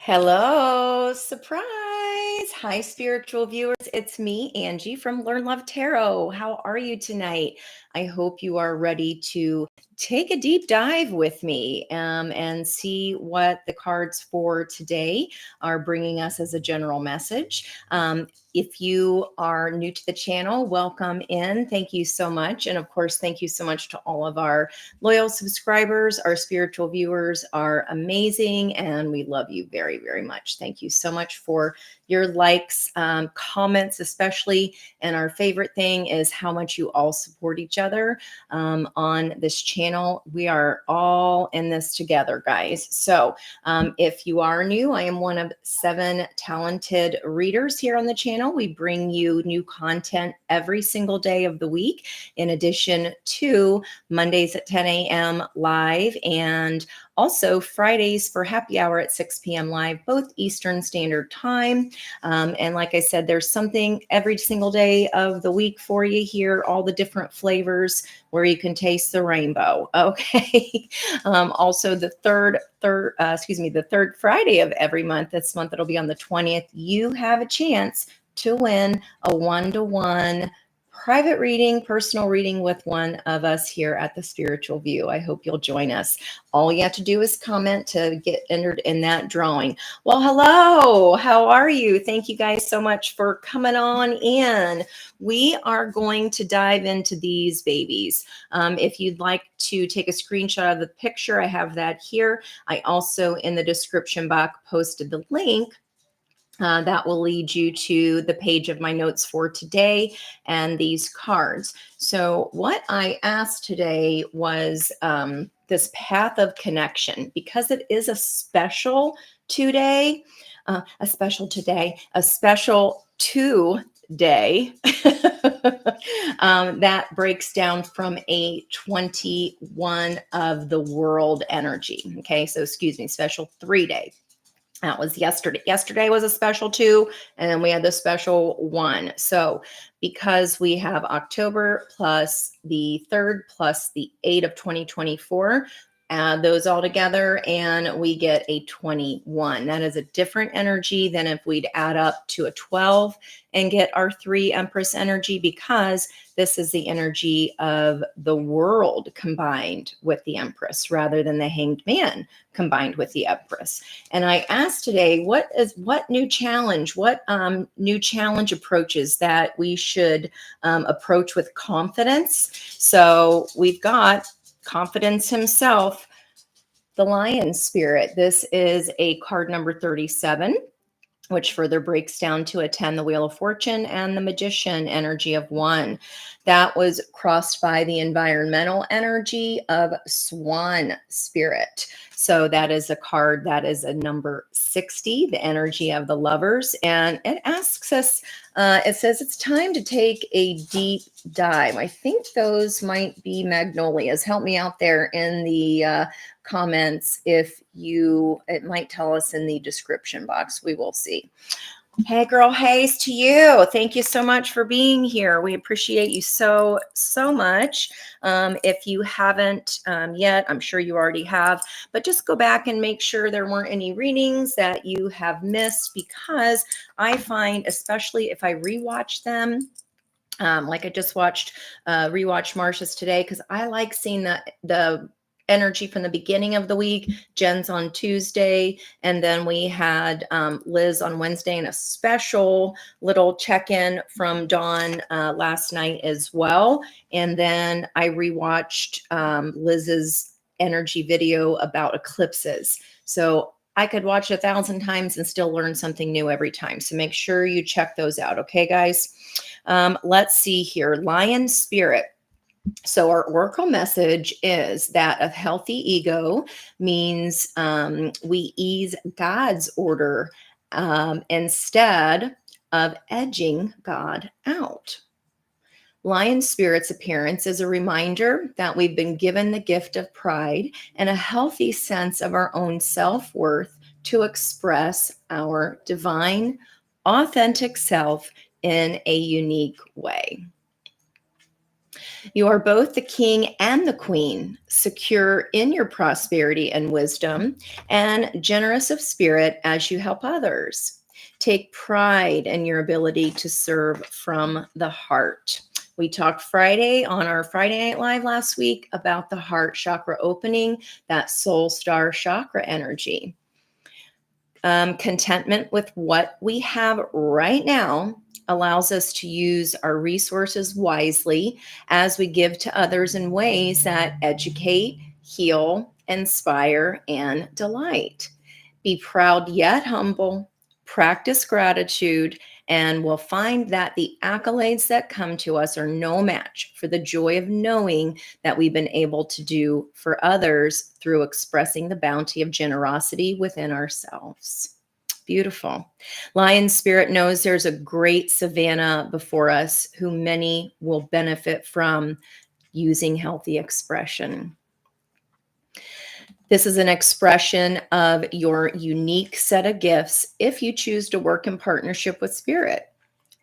Hello, surprise. Hi, spiritual viewers. It's me, Angie from Learn Love Tarot. How are you tonight? I hope you are ready to take a deep dive with me and see what the cards for today are bringing us as a general message. If you are new to the channel, welcome in. Thank you so much. And of course, thank you so much to all of our loyal subscribers. Our spiritual viewers are amazing, and we love you very, very much. Thank you so much for your likes, comments, especially. And our favorite thing is how much you all support each other on this channel. We are all in this together, guys. So if you are new, I am one of 7 talented readers here on the channel. We bring you new content every single day of the week, in addition to Mondays at 10 a.m. live, and also Fridays for happy hour at 6 p.m. live, both Eastern Standard Time. And like I said, there's something every single day of the week for you here, all the different flavors where you can taste the rainbow. Okay. Also the third Friday of every month, this month it'll be on the 20th, you have a chance to win a 1-to-1 private reading, personal reading with one of us here at the Spiritual View. I hope you'll join us. All you have to do is comment to get entered in that drawing. Well, hello, how are you? Thank you guys so much for coming on in. We are going to dive into these babies. If you'd like to take a screenshot of the picture, I have that here. I also, in the description box, posted the link that will lead you to the page of my notes for today and these cards. So what I asked today was this path of connection, because it is a special today, a special today that breaks down from a 21 of the world energy. Okay, so excuse me, special 3-day. That was yesterday. Yesterday was a special 2, and then we had the special 1. So because we have October plus the 3rd plus the 8 of 2024, add those all together and we get a 21. That is a different energy than if we'd add up to a 12 and get our 3 Empress energy, because this is the energy of the world combined with the Empress rather than the Hanged Man combined with the Empress. And I asked today, what new challenge approaches that we should approach with confidence? So we've got confidence himself, the Lion Spirit. This is a card number 37, which further breaks down to a 10, the Wheel of Fortune, and the Magician energy of 1. That was crossed by the environmental energy of Swan Spirit. So that is a card that is a number 60, the energy of the Lovers. And it asks us, it says it's time to take a deep dive. I think those might be magnolias. Help me out there in the comments if it might tell us in the description box. We will see. Hey girl, hey's to you. Thank you so much for being here. We appreciate you so much. If you haven't yet, I'm sure you already have, but just go back and make sure there weren't any readings that you have missed, because I find, especially if I rewatch them, like I just rewatched Marsha's today, because I like seeing the energy from the beginning of the week. Jen's on Tuesday, and then we had Liz on Wednesday, and a special little check-in from Dawn last night as well. And then I rewatched Liz's energy video about eclipses. So I could watch 1,000 times and still learn something new every time. So make sure you check those out. Okay, guys? Let's see here. Lion Spirit. So our oracle message is that a healthy ego means we ease God's order instead of edging God out. Lion Spirit's appearance is a reminder that we've been given the gift of pride and a healthy sense of our own self-worth to express our divine, authentic self in a unique way. You are both the king and the queen, secure in your prosperity and wisdom, and generous of spirit as you help others. Take pride in your ability to serve from the heart. We talked Friday on our Friday Night Live last week about the heart chakra opening, that soul star chakra energy. Contentment with what we have right now allows us to use our resources wisely as we give to others in ways that educate, heal, inspire, and delight. Be proud yet humble, practice gratitude, and we'll find that the accolades that come to us are no match for the joy of knowing that we've been able to do for others through expressing the bounty of generosity within ourselves. Beautiful. Lion Spirit knows there's a great savannah before us who many will benefit from using healthy expression. This is an expression of your unique set of gifts if you choose to work in partnership with Spirit.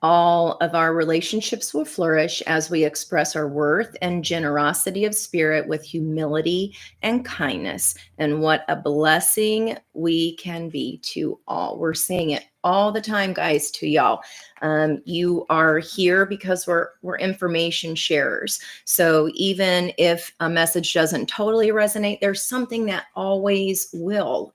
All of our relationships will flourish as we express our worth and generosity of spirit with humility and kindness. And what a blessing we can be to all. We're saying it all the time, guys, to y'all. You are here because we're information sharers. So even if a message doesn't totally resonate, there's something that always will.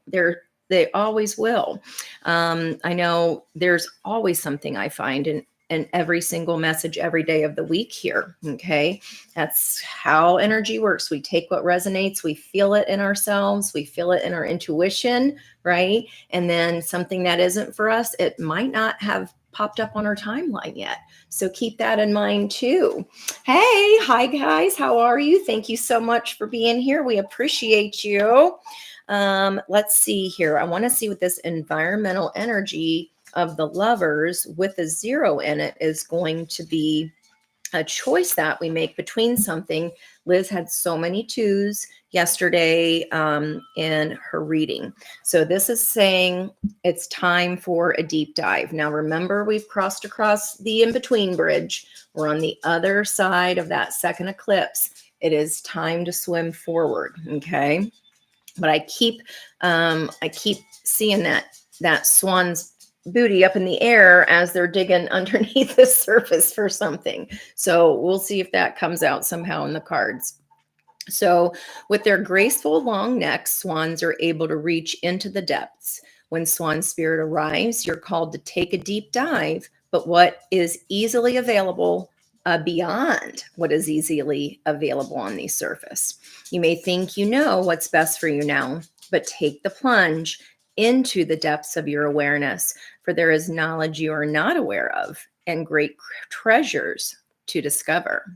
They always will. I know there's always something I find in every single message every day of the week here. Okay. That's how energy works. We take what resonates, we feel it in ourselves, we feel it in our intuition, right? And then something that isn't for us, it might not have popped up on our timeline yet. So keep that in mind too. Hey, hi guys. How are you? Thank you so much for being here. We appreciate you. Let's see here. I want to see what this environmental energy of the lovers with a 0 in it is going to be a choice that we make between something. Liz had so many 2s yesterday in her reading. So this is saying it's time for a deep dive. Now, remember, we've crossed across the in-between bridge. We're on the other side of that second eclipse. It is time to swim forward. Okay. But I keep seeing that swan's booty up in the air as they're digging underneath the surface for something. So we'll see if that comes out somehow in the cards. So with their graceful long necks, swans are able to reach into the depths. When swan spirit arrives, you're called to take a deep dive, but what is easily available beyond what is easily available on the surface. You may think you know what's best for you now, but take the plunge into the depths of your awareness, for there is knowledge you are not aware of and great treasures to discover.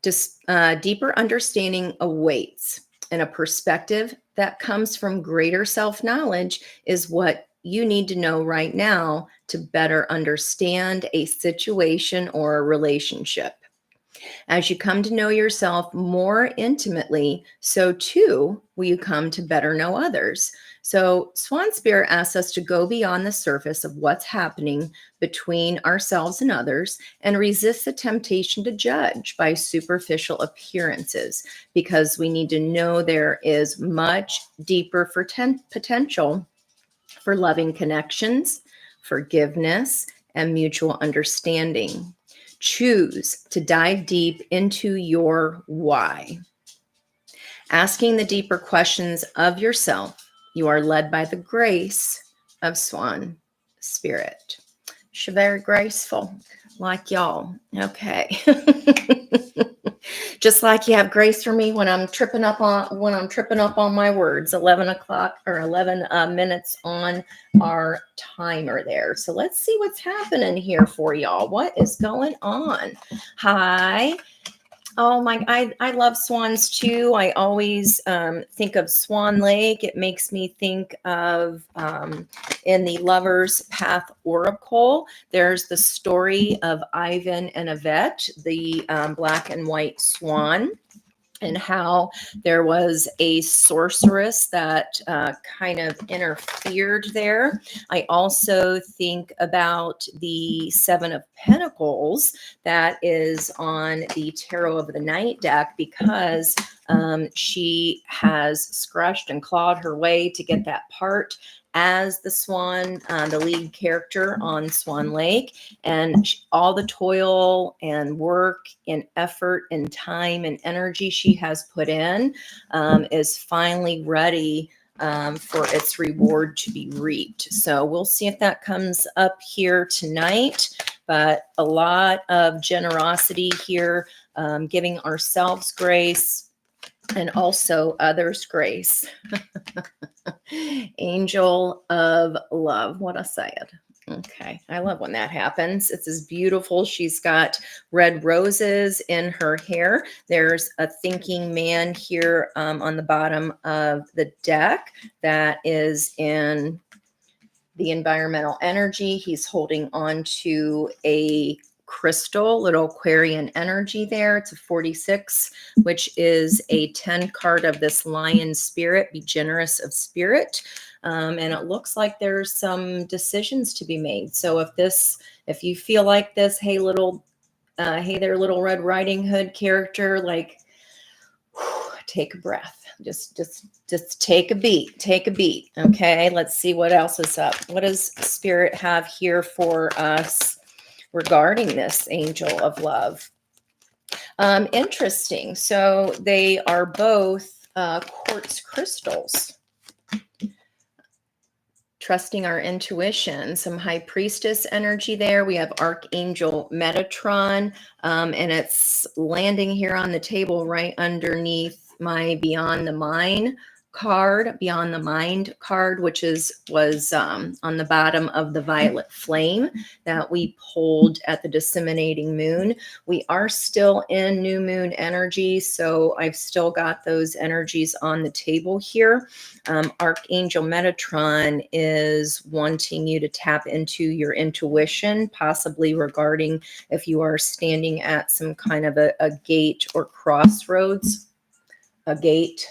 Just deeper understanding awaits, and a perspective that comes from greater self-knowledge is what you need to know right now to better understand a situation or a relationship. As you come to know yourself more intimately, so too will you come to better know others. So Swan Spirit asks us to go beyond the surface of what's happening between ourselves and others and resist the temptation to judge by superficial appearances, because we need to know there is much deeper potential for loving connections, forgiveness, and mutual understanding. Choose to dive deep into your why. Asking the deeper questions of yourself, you are led by the grace of Swan Spirit. She's very graceful, like y'all. Okay. Just like you have grace for me when I'm tripping up on my words. 11 o'clock or 11 minutes on our timer there. So let's see what's happening here for y'all. What is going on? Hi. Oh my, I love swans too. I always think of Swan Lake. It makes me think of in the Lover's Path Oracle, there's the story of Ivan and Yvette, the black and white swan. and how there was a sorceress that kind of interfered there. I also think about the Seven of Pentacles that is on the Tarot of the Night deck, because she has scratched and clawed her way to get that part as the swan, the lead character on Swan Lake. And all the toil and work and effort and time and energy she has put in is finally ready for its reward to be reaped. So we'll see if that comes up here tonight. But a lot of generosity here, giving ourselves grace and also others grace. Angel of love. What I said. Okay. I love when that happens. It's as beautiful. She's got red roses in her hair. There's a thinking man here on the bottom of the deck that is in the environmental energy. He's holding on to a crystal, little Aquarian energy there. It's a 46, which is a 10 card of this lion spirit. Be generous of spirit. And it looks like there's some decisions to be made. So if you feel like this, hey there, little Red Riding Hood character, like, take a breath. Just take a beat. Okay. Let's see what else is up. What does spirit have here for us regarding this angel of love? Interesting. So they are both quartz crystals. Trusting our intuition, some high priestess energy there. We have Archangel Metatron, and it's landing here on the table right underneath my Beyond the Mind card, which was on the bottom of the Violet Flame that we pulled at the disseminating moon. We are still in new moon energy, so I've still got those energies on the table here. Archangel Metatron is wanting you to tap into your intuition, possibly regarding if you are standing at some kind of a gate or crossroads. A gate.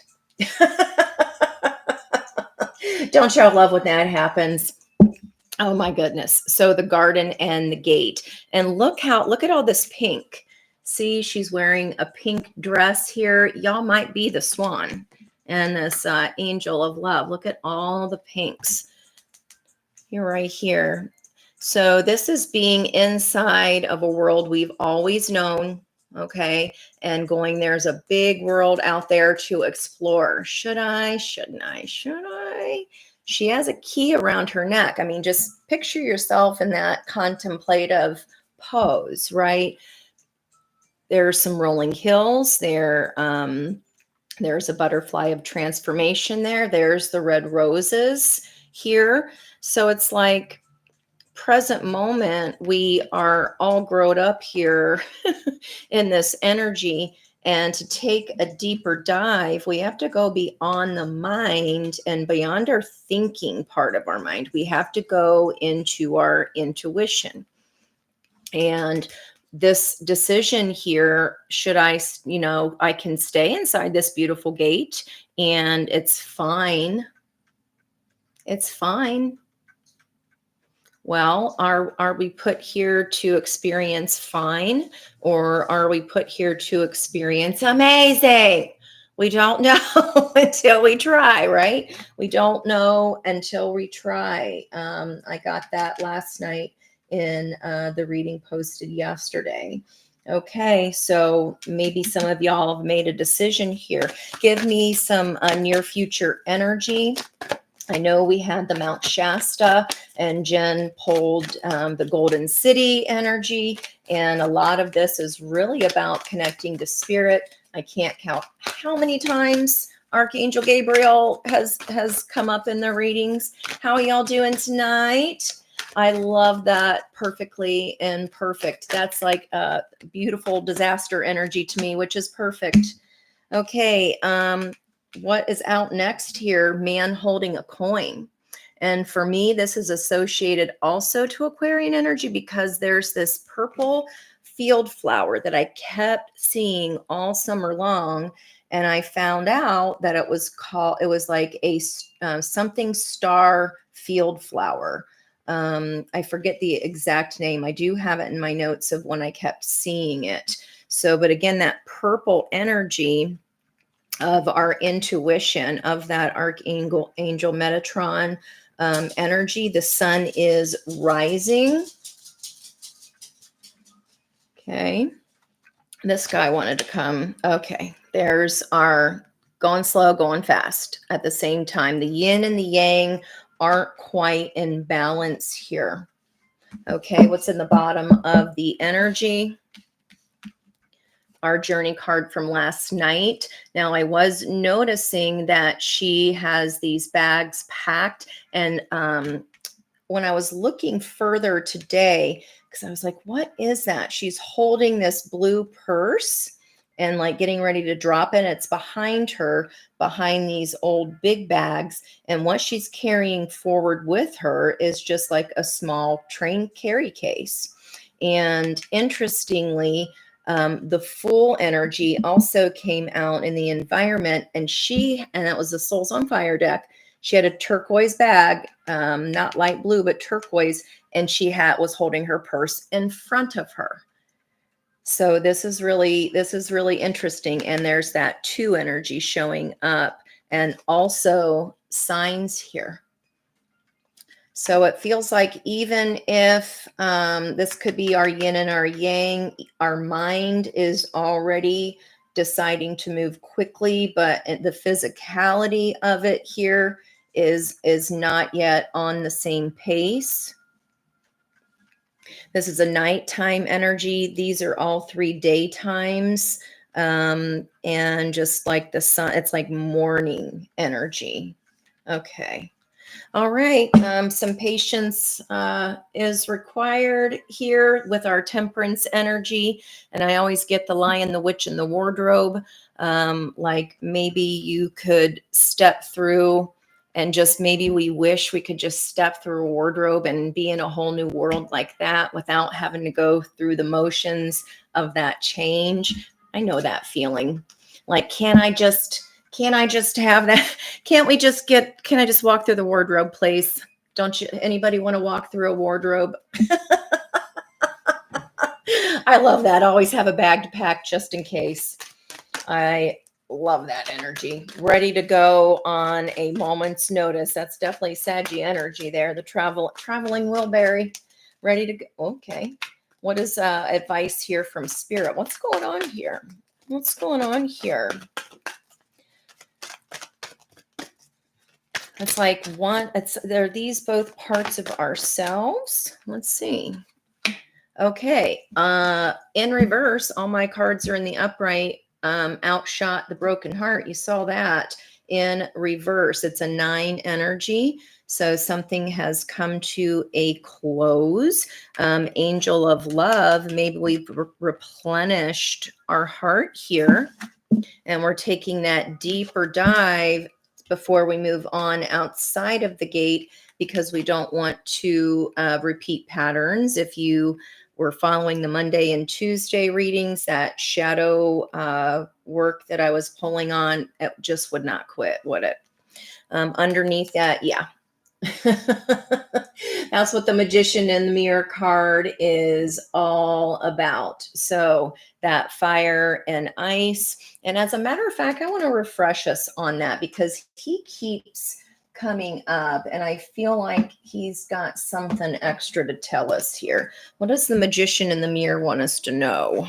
Don't y'all love when that happens? Oh my goodness. So the garden and the gate. And look at all this pink. See, she's wearing a pink dress here. Y'all might be the swan and this angel of love. Look at all the pinks. You're right here. So this is being inside of a world we've always known. Okay. And going, there's a big world out there to explore. Should I? Shouldn't I? Should I? She has a key around her neck. I mean, just picture yourself in that contemplative pose, right? There's some rolling hills there. There's a butterfly of transformation there. There's the red roses here. So it's like, present moment, we are all grown up here in this energy. And to take a deeper dive, we have to go beyond the mind and beyond our thinking part of our mind. We have to go into our intuition. And this decision here, should I can stay inside this beautiful gate and it's fine. It's fine. Well, are we put here to experience fine, or are we put here to experience amazing? We don't know until we try, right? We don't know until we try. I got that last night in the reading posted yesterday. Okay, so maybe some of y'all have made a decision here. Give me some near future energy. I know we had the Mount Shasta, and Jen pulled the Golden City energy. And a lot of this is really about connecting to spirit. I can't count how many times Archangel Gabriel has come up in the readings. How are y'all doing tonight? I love that. Perfectly imperfect. That's like a beautiful disaster energy to me, which is perfect. Okay. What is out next here? Man holding a coin. And for me, this is associated also to Aquarian energy because there's this purple field flower that I kept seeing all summer long. and I found out that it was like a something star field flower. I forget the exact name. I do have it in my notes of when I kept seeing it. So, but again, that purple energy of our intuition, of that Archangel Metatron energy. The sun is rising. Okay. This guy wanted to come. Okay. There's our going slow, going fast at the same time. The yin and the yang aren't quite in balance here. Okay. What's in the bottom of the energy? Our journey card from last night. Now, I was noticing that she has these bags packed, and when I was looking further today, because I was like, what is that? She's holding this blue purse and like getting ready to drop it. It's behind her, behind these old big bags. And what she's carrying forward with her is just like a small train carry case. And interestingly, the full energy also came out in the environment, and that was the Souls on Fire deck. She had a turquoise bag, not light blue, but turquoise, and she was holding her purse in front of her. So this is really interesting. And there's that 2 energy showing up, and also signs here. So it feels like even if this could be our yin and our yang, our mind is already deciding to move quickly, but the physicality of it here is not yet on the same pace. This is a nighttime energy. These are all 3 daytimes. And just like the sun, it's like morning energy. Okay. All right. Some patience is required here with our temperance energy. And I always get the Lion, the Witch, and the Wardrobe. Like maybe you could step through, and just maybe we wish we could just step through a wardrobe and be in a whole new world like that without having to go through the motions of that change. I know that feeling. Like, can I just have that? Can I just walk through the wardrobe, please? Don't you, anybody want to walk through a wardrobe? I love that. Always have a bag to pack just in case. I love that energy. Ready to go on a moment's notice. That's definitely Saggy energy there. The traveling Wilberry. Ready to go. Okay. What is advice here from Spirit? What's going on here? What's going on here? It's like they're these both parts of ourselves. Let's see. Okay. In reverse, all my cards are in the upright. Outshot the broken heart. You saw that in reverse. It's a 9 energy. So something has come to a close. Angel of love. Maybe we've replenished our heart here, and we're taking that deeper dive before we move on outside of the gate, because we don't want to repeat patterns. If you were following the Monday and Tuesday readings, that shadow work that I was pulling on, it just would not quit, would it? Underneath that, yeah. That's what the Magician in the Mirror card is all about. So that fire and ice. And as a matter of fact, I want to refresh us on that, because he keeps coming up and I feel like he's got something extra to tell us here. What does the Magician in the Mirror want us to know?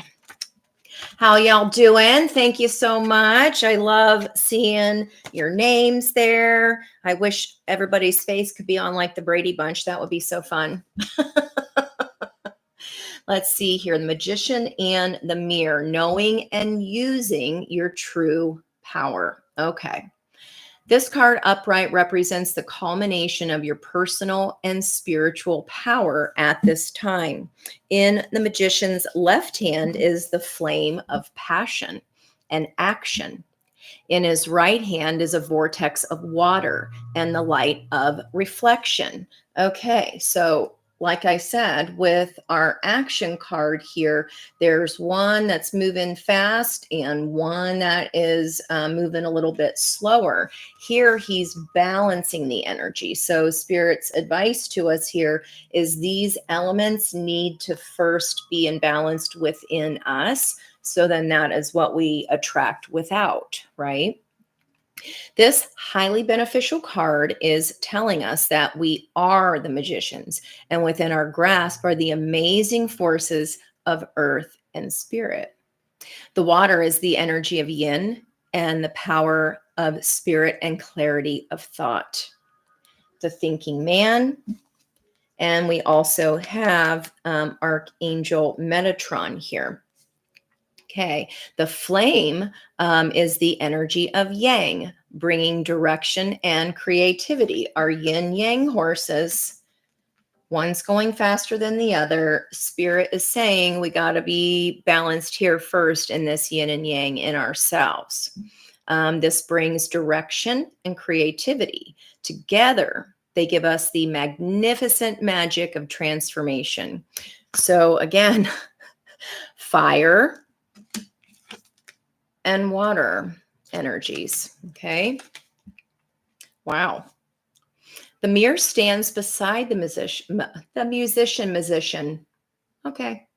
How y'all doing? Thank you so much. I love seeing your names there. I wish everybody's face could be on like the Brady Bunch. That would be so fun. Let's see here. The Magician and the Mirror, knowing and using your true power. Okay. This card upright represents the culmination of your personal and spiritual power at this time. In the Magician's left hand is the flame of passion and action. In his right hand is a vortex of water and the light of reflection. Okay, so like I said, with our action card here, there's one that's moving fast and one that is moving a little bit slower. Here, he's balancing the energy. So Spirit's advice to us here is these elements need to first be imbalanced within us. So then that is what we attract without, right? This highly beneficial card is telling us that we are the magicians, and within our grasp are the amazing forces of earth and spirit. The water is the energy of yin and the power of spirit and clarity of thought. The thinking man. And we also have Archangel Metatron here. Okay, the flame is the energy of yang, bringing direction and creativity. Our yin yang horses, one's going faster than the other. Spirit is saying we got to be balanced here first in this yin and yang in ourselves. This brings direction and creativity. Together, they give us the magnificent magic of transformation. So again, fire and water energies. Okay. Wow. The mirror stands beside the musician. Okay.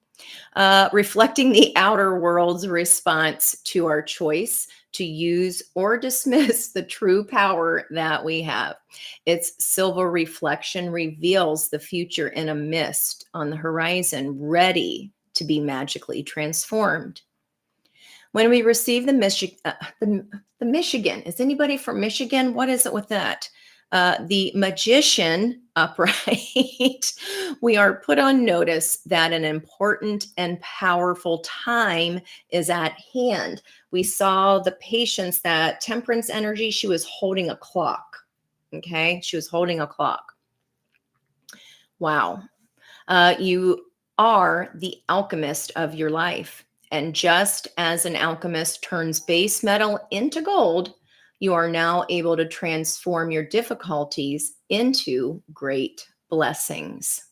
Reflecting the outer world's response to our choice to use or dismiss the true power that we have. Its silver reflection reveals the future in a mist on the horizon, ready to be magically transformed. When we receive the Michigan, is anybody from Michigan? What is it with that? The magician upright, we are put on notice that an important and powerful time is at hand. We saw the patience, that temperance energy, she was holding a clock. Okay, she was holding a clock. Wow. You are the alchemist of your life. And just as an alchemist turns base metal into gold, you are now able to transform your difficulties into great blessings.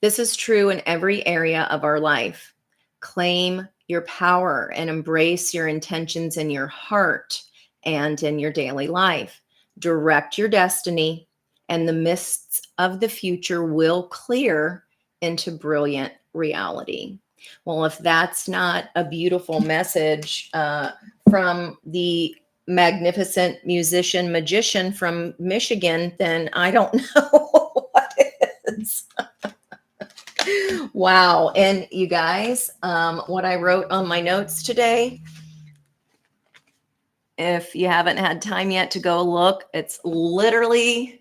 This is true in every area of our life. Claim your power and embrace your intentions in your heart and in your daily life. Direct your destiny, and the mists of the future will clear into brilliant reality. Well, if that's not a beautiful message from the magnificent musician magician from Michigan, then I don't know what is. Wow. And you guys, what I wrote on my notes today, if you haven't had time yet to go look, it's literally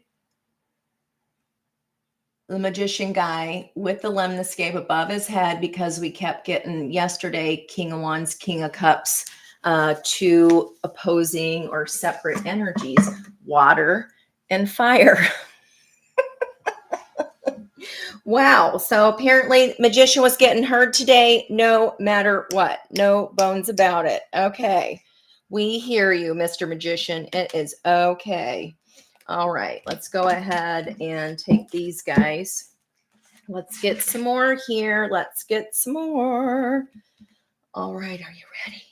the magician guy with the lemniscape above his head, because we kept getting yesterday King of Wands, King of Cups, two opposing or separate energies, water and fire. Wow. So apparently magician was getting heard today, no matter what. No bones about it. Okay. We hear you, Mr. Magician. It is okay. All right. Let's go ahead and take these guys. Let's get some more here. Let's get some more. All right. Are you ready?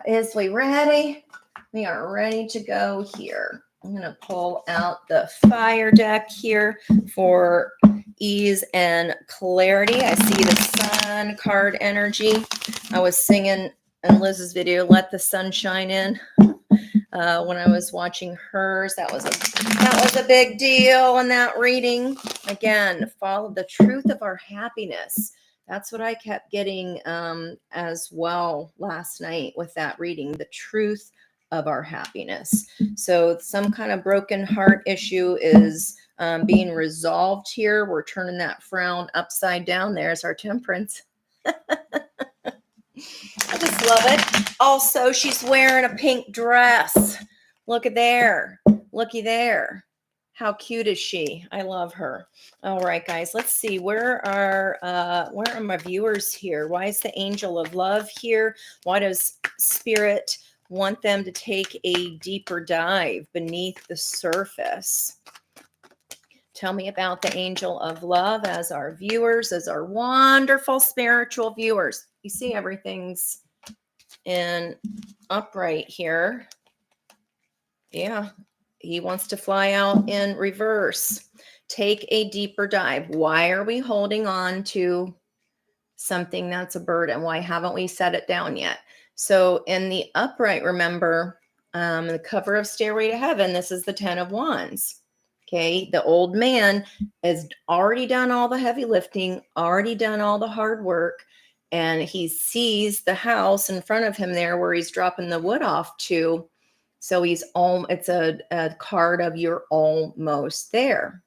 Is we ready? We are ready to go here. I'm going to pull out the fire deck here for ease and clarity. I see the sun card energy. I was singing in Liz's video, Let the Sun Shine In. When I was watching hers, that was a big deal in that reading. Again, follow the truth of our happiness. That's what I kept getting as well last night with that reading, the truth of our happiness. So some kind of broken heart issue is being resolved here. We're turning that frown upside down. There's our temperance. I just love it. Also, she's wearing a pink dress. Look at there. Looky there. How cute is she? I love her. All right, guys, let's see. Where are my viewers here? Why is the angel of love here? Why does Spirit want them to take a deeper dive beneath the surface? Tell me about the angel of love as our viewers, as our wonderful spiritual viewers. You see everything's in upright here. Yeah, he wants to fly out in reverse. Take a deeper dive. Why are we holding on to something that's a burden? Why haven't we set it down yet? So in the upright, remember, the cover of Stairway to Heaven, this is the 10 of Wands. Okay, the old man has already done all the heavy lifting, already done all the hard work, and he sees the house in front of him there where he's dropping the wood off to. So it's a card of you're almost there.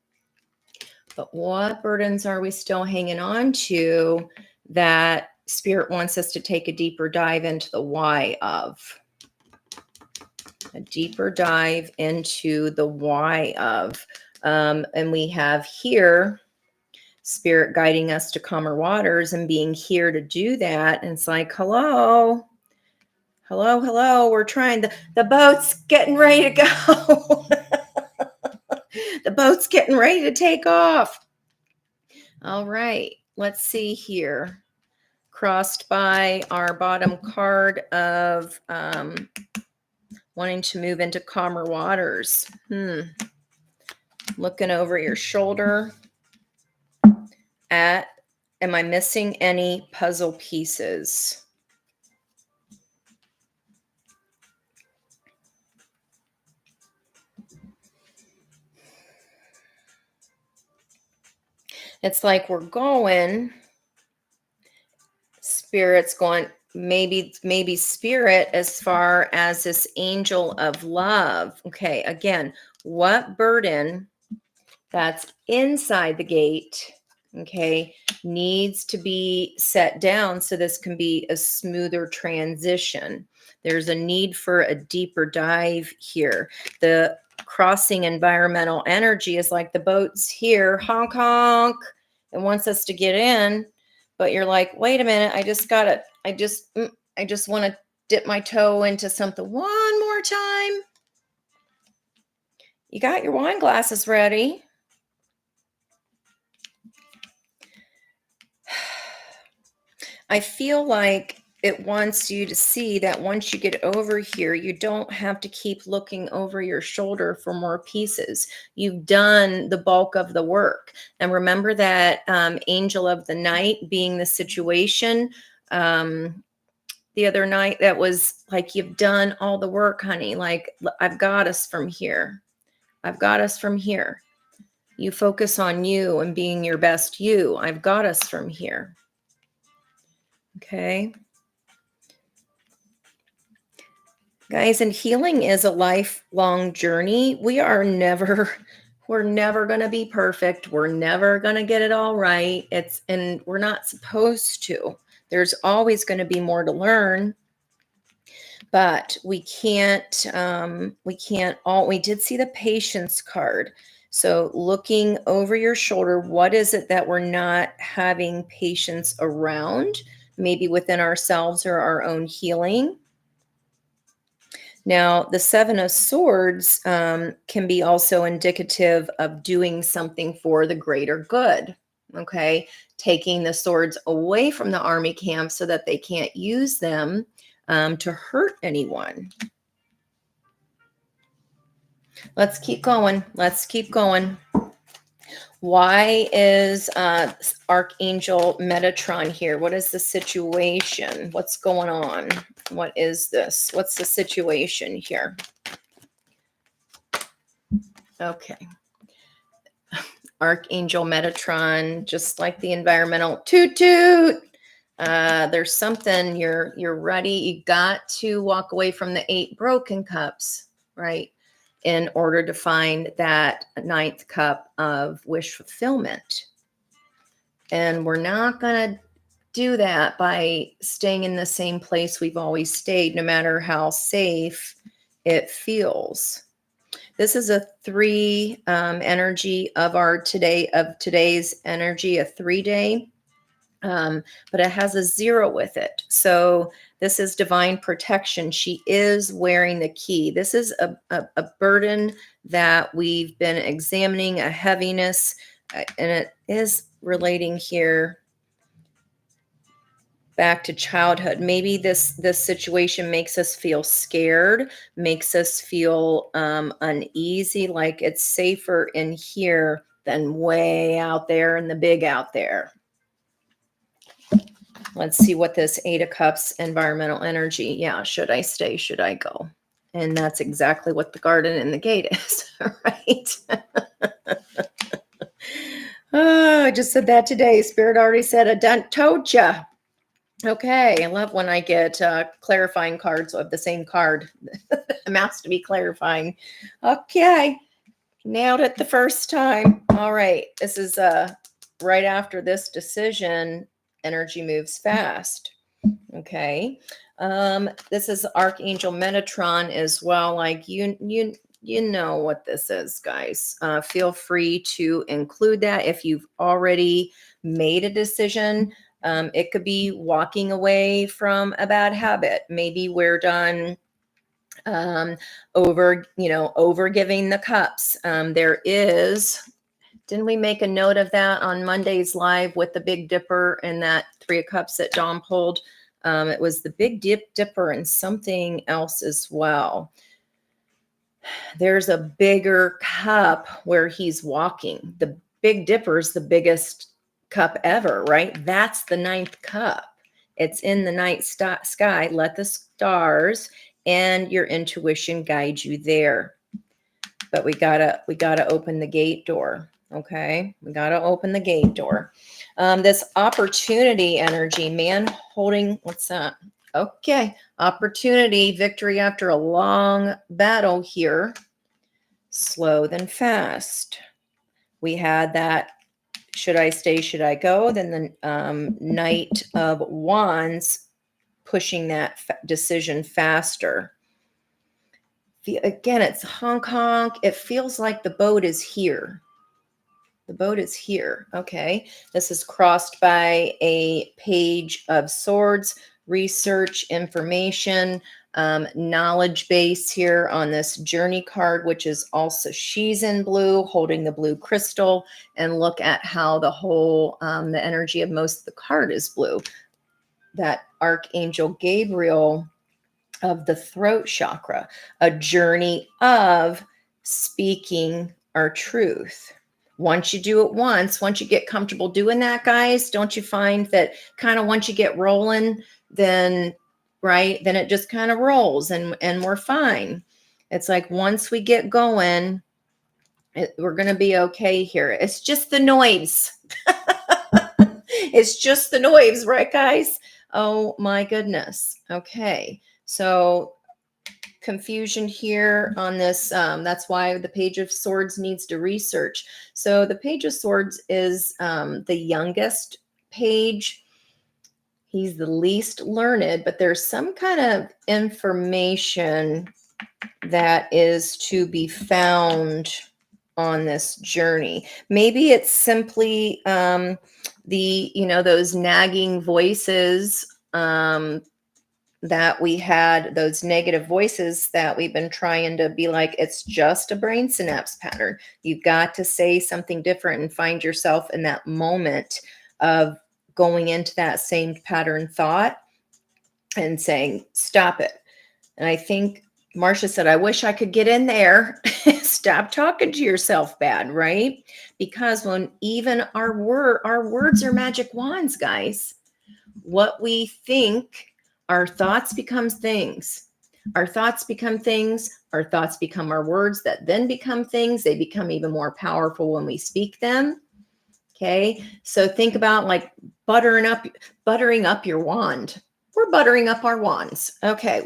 But what burdens are we still hanging on to that Spirit wants us to take a deeper dive into the why of? A deeper dive into the why of. And we have here Spirit guiding us to calmer waters and being here to do that. And it's like, hello, we're trying. The boat's getting ready to go. The boat's getting ready to take off. All right, let's see here. Crossed by our bottom card of wanting to move into calmer waters. Looking over your shoulder at, am I missing any puzzle pieces? It's like we're going, Spirit's going, maybe Spirit as far as this angel of love. Okay, again, what burden that's inside the gate, okay, needs to be set down so this can be a smoother transition. There's a need for a deeper dive here. The crossing environmental energy is like the boat's here, honk honk, it wants us to get in, but you're like, wait a minute, I just want to dip my toe into something one more time. You got your wine glasses ready. I feel like it wants you to see that once you get over here, you don't have to keep looking over your shoulder for more pieces. You've done the bulk of the work. And remember that angel of the night being the situation the other night, that was like, you've done all the work, honey. Like, I've got us from here. I've got us from here. You focus on you and being your best you. I've got us from here. Okay. Guys, and healing is a lifelong journey. We're never going to be perfect. We're never going to get it all right. And we're not supposed to. There's always going to be more to learn. But we can't we did see the patience card. So looking over your shoulder, what is it that we're not having patience around? Maybe within ourselves or our own healing. Now, the Seven of Swords can be also indicative of doing something for the greater good, okay? Taking the swords away from the army camp so that they can't use them to hurt anyone. Let's keep going. Let's keep going. Why is Archangel Metatron here? What is the situation? What's going on? What is this? What's the situation here? Okay. Archangel Metatron, just like the environmental toot toot. There's something you're ready. You got to walk away from the 8 broken cups, right? In order to find that 9th cup of wish fulfillment. And we're not going to do that by staying in the same place we've always stayed, no matter how safe it feels. This is a 3 energy of today's energy, a 3-day, but it has a 0 with it. So This is divine protection. She is wearing the key. This is a burden that we've been examining, a heaviness, and it is relating here back to childhood. Maybe this situation makes us feel scared, makes us feel uneasy, like it's safer in here than way out there in the big out there. Let's see what this Eight of Cups environmental energy. Yeah, should I stay? Should I go? And that's exactly what the garden and the gate is, right? Oh, I just said that today. Spirit already said, I done told ya. Okay, I love when I get clarifying cards of the same card. Amounts to be clarifying. Okay, nailed it the first time. All right, this is right after this decision, energy moves fast. Okay, this is Archangel Metatron as well. Like you know what this is, guys. Feel free to include that if you've already made a decision. It could be walking away from a bad habit. Maybe we're done over giving the cups. There is, didn't we make a note of that on Monday's live with the Big Dipper and that Three of Cups that Dom pulled? It was the Big Dipper and something else as well. There's a bigger cup where he's walking. The Big Dipper is the biggest cup ever, right? That's the ninth cup. It's in the night sky. Let the stars and your intuition guide you there. But we gotta open the gate door. Okay, we gotta open the gate door. This opportunity energy, man holding, what's that? Okay, opportunity, victory after a long battle here. Slow then fast. We had that, should I stay, should I go? Then the Knight of Wands pushing that decision faster. Again, it's honk honk. It feels like the boat is here. The boat is here. Okay. This is crossed by a Page of Swords, research, information, knowledge base here on this journey card, which is also, she's in blue, holding the blue crystal, and look at how the whole, the energy of most of the card is blue. That Archangel Gabriel of the throat chakra, a journey of speaking our truth. Once you do it once you get comfortable doing that, guys, don't you find that kind of once you get rolling, then, right, then it just kind of rolls and we're fine. It's like once we get going, we're going to be okay here. It's just the noise. It's just the noise, right, guys? Oh, my goodness. Okay. So confusion here on this. That's why the Page of Swords needs to research. So the Page of Swords is the youngest page. He's the least learned, but there's some kind of information that is to be found on this journey. Maybe it's simply those nagging voices that we had, those negative voices that we've been trying to be like, it's just a brain synapse pattern. You've got to say something different and find yourself in that moment of going into that same pattern thought and saying, stop it. And I think Marcia said, I wish I could get in there. Stop talking to yourself bad, right? Because when even our words are magic wands, guys. What we think, our thoughts become things. Our thoughts become things. Our thoughts become our words that then become things. They become even more powerful when we speak them. Okay. So think about like buttering up your wand. We're buttering up our wands. Okay.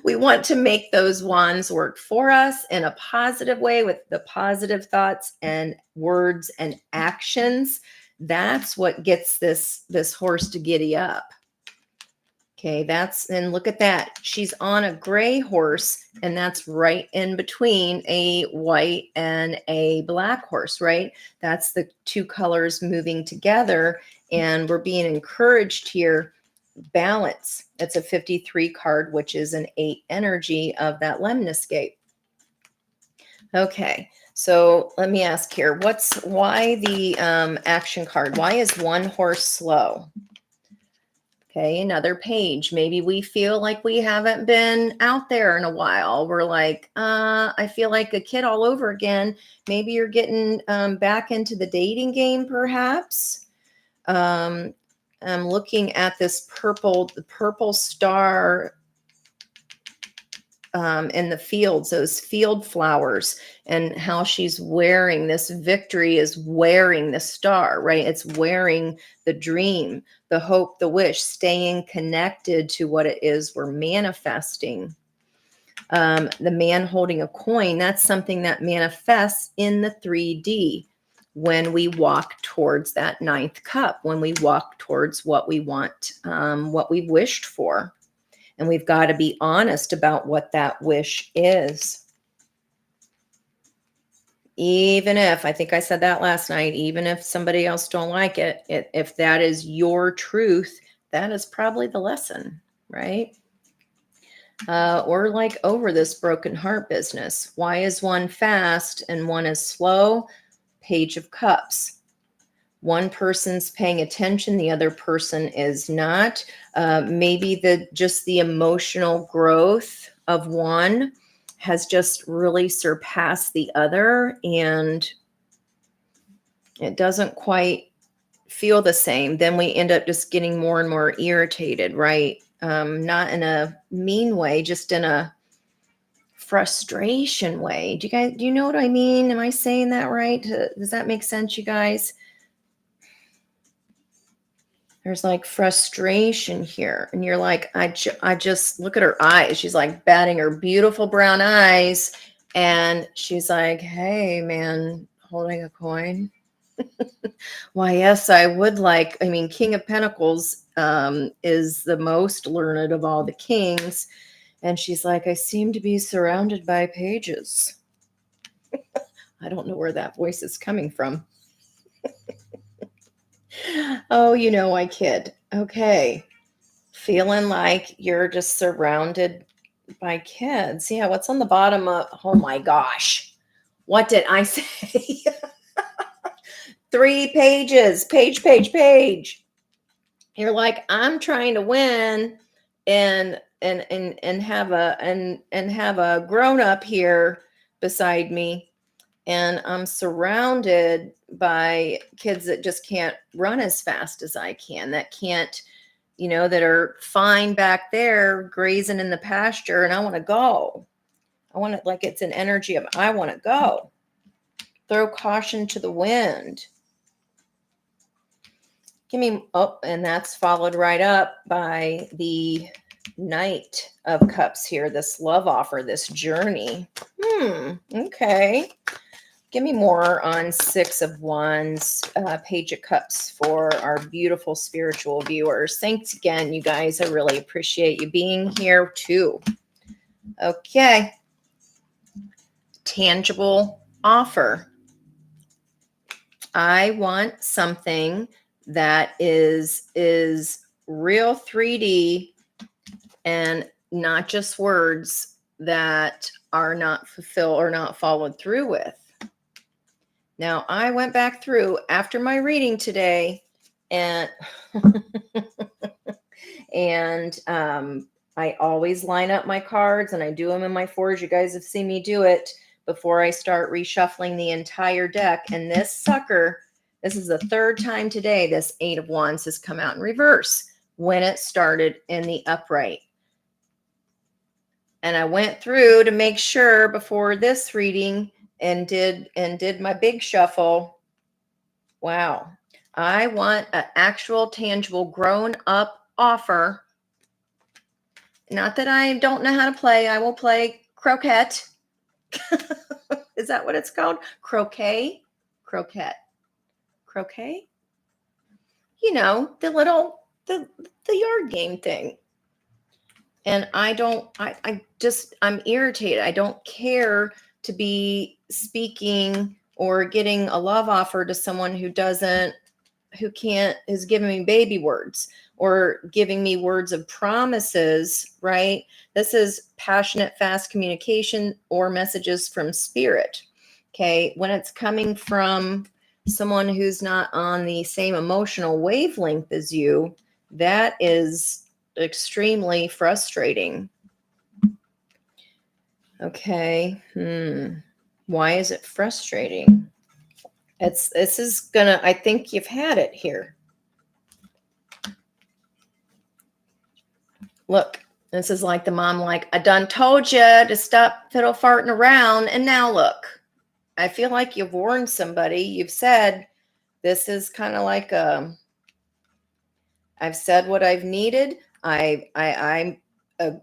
We want to make those wands work for us in a positive way with the positive thoughts and words and actions. That's what gets this horse to giddy up. Okay, and look at that. She's on a gray horse, and that's right in between a white and a black horse, right? That's the two colors moving together, and we're being encouraged here balance. It's a 53 card, which is an 8 energy of that lemniscape. Okay, so let me ask here, why the action card? Why is one horse slow? Okay, another page. Maybe we feel like we haven't been out there in a while. We're like, I feel like a kid all over again. Maybe you're getting back into the dating game, perhaps. I'm looking at this the purple star in the fields, those field flowers, and how she's wearing this. Victory is wearing the star, right? It's wearing the dream, the hope, the wish, staying connected to what it is we're manifesting. The man holding a coin, that's something that manifests in the 3D when we walk towards that 9th cup, when we walk towards what we want, what we've wished for. And we've got to be honest about what that wish is. Even if, I think I said that last night, even if somebody else don't like it, if that is your truth, that is probably the lesson, right? Or like over this broken heart business. Why is one fast and one is slow? Page of Cups. One person's paying attention, the other person is not. Maybe just the emotional growth of one has just really surpassed the other, and it doesn't quite feel the same. Then we end up just getting more and more irritated, right? Not in a mean way, just in a frustration way. Do you know what I mean? Am I saying that right? Does that make sense, you guys? There's like frustration here. And you're like, I just look at her eyes. She's like batting her beautiful brown eyes. And she's like, hey, man, holding a coin. Why, yes, I would like, I mean, King of Pentacles is the most learned of all the kings. And she's like, I seem to be surrounded by pages. I don't know where that voice is coming from. Oh, you know, I kid. Okay. Feeling like you're just surrounded by kids. Yeah, what's on the bottom of, oh my gosh. What did I say? 3 pages, page. You're like, I'm trying to win and have a grown up here beside me. And I'm surrounded by kids that just can't run as fast as I can, that can't, that are fine back there grazing in the pasture. And I want to go. I want it like it's an energy of, I want to go. Throw caution to the wind. And that's followed right up by the Knight of Cups here, this love offer, this journey. Okay. Give me more on 6 of Wands, Page of Cups for our beautiful spiritual viewers. Thanks again, you guys. I really appreciate you being here too. Okay. Tangible offer. I want something that is real 3D and not just words that are not fulfilled or not followed through with. Now, I went back through after my reading today and I always line up my cards and I do them in my fours. You guys have seen me do it before I start reshuffling the entire deck. And this sucker, this is the 3rd time today this 8 of Wands has come out in reverse when it started in the upright. And I went through to make sure before this reading and did my big shuffle. Wow. I want an actual, tangible, grown-up offer. Not that I don't know how to play. I will play croquet. Is that what it's called? Croquet? Croquet. Croquet? You know, the yard game thing. And I'm irritated. I don't care to be speaking or getting a love offer to someone who is giving me baby words or giving me words of promises, right? This is passionate, fast communication or messages from spirit. Okay. When it's coming from someone who's not on the same emotional wavelength as you, that is extremely frustrating. Okay. Why is it frustrating? This is gonna, I think you've had it here. Look, this is like the mom, like, I done told you to stop fiddle farting around. And now look, I feel like you've warned somebody. You've said, this is kind of like I've said what I've needed. I'm a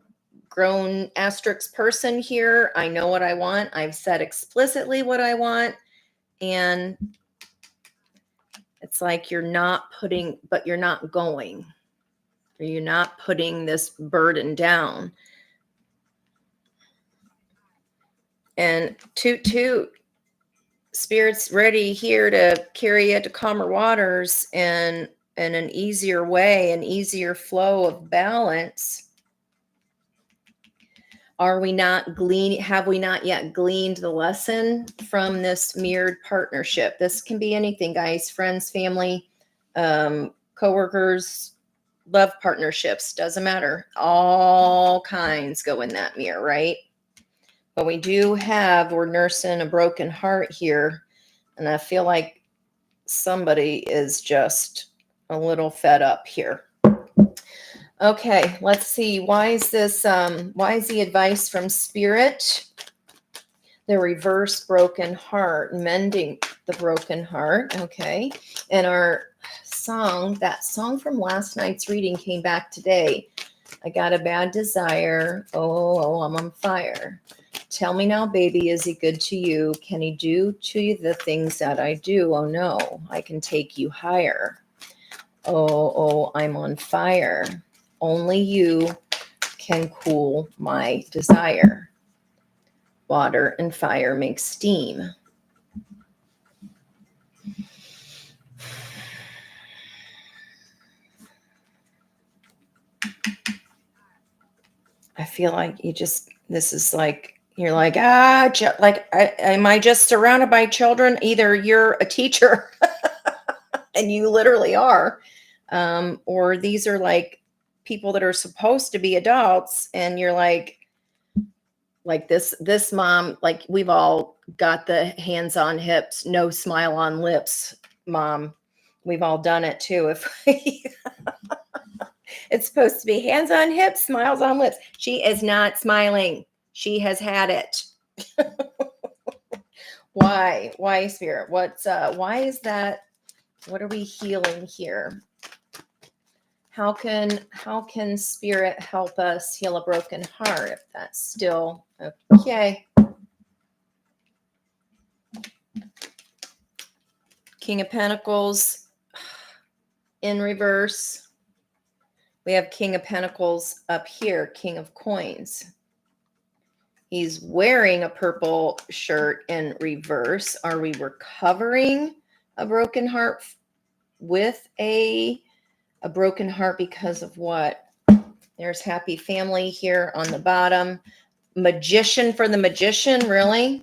grown asterisk person here. I know what I want. I've said explicitly what I want. And it's like you're not putting, but you're not going. Or you're not putting this burden down. And toot, Spirit's ready here to carry you to calmer waters and an easier way, an easier flow of balance. Have we not yet gleaned the lesson from this mirrored partnership? This can be anything, guys, friends, family, coworkers, love partnerships, doesn't matter. All kinds go in that mirror, right? But we're nursing a broken heart here. And I feel like somebody is just a little fed up here. Okay, let's see. Why is the advice from Spirit? The reverse broken heart, mending the broken heart. Okay. And that song from last night's reading came back today. I got a bad desire. Oh, I'm on fire. Tell me now, baby, is he good to you? Can he do to you the things that I do? Oh no, I can take you higher. Oh, I'm on fire. Only you can cool my desire. Water and fire make steam. I feel like you're like, am I just surrounded by children? Either you're a teacher and you literally are, or these are like people that are supposed to be adults and you're like this mom, like we've all got the hands on hips, no smile on lips, mom. We've all done it too. It's supposed to be hands on hips, smiles on lips. She is not smiling. She has had it. Why, Spirit? Why is that? What are we healing here? How can Spirit help us heal a broken heart if that's still okay? King of Pentacles in reverse. We have King of Pentacles up here, King of Coins. He's wearing a purple shirt in reverse. Are we recovering a broken heart with a broken heart because of what? There's happy family here on the bottom. Magician for the magician, really?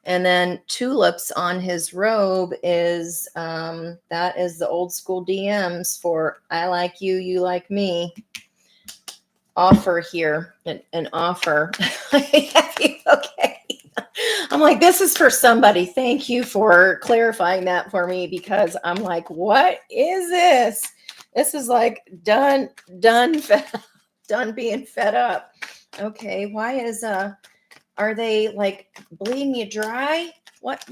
And then tulips on his robe is, that is the old school DMs for I like you, you like me. Offer here, an offer. Okay. I'm like, this is for somebody. Thank you for clarifying that for me because I'm like, what is this? This is like done being fed up. Okay. Why are they like bleeding you dry? What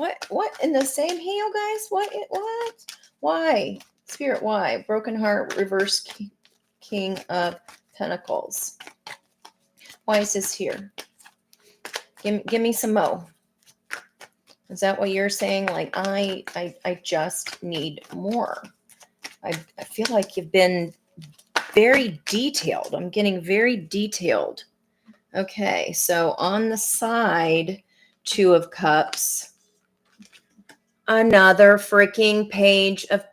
in the same heel, guys? What? Why? Spirit, why? Broken heart, reverse King of Pentacles. Why is this here? Give me some mo. Is that what you're saying? Like, I just need more. I feel like you've been very detailed. I'm getting very detailed. Okay, so on the side, Two of Cups. Another freaking page of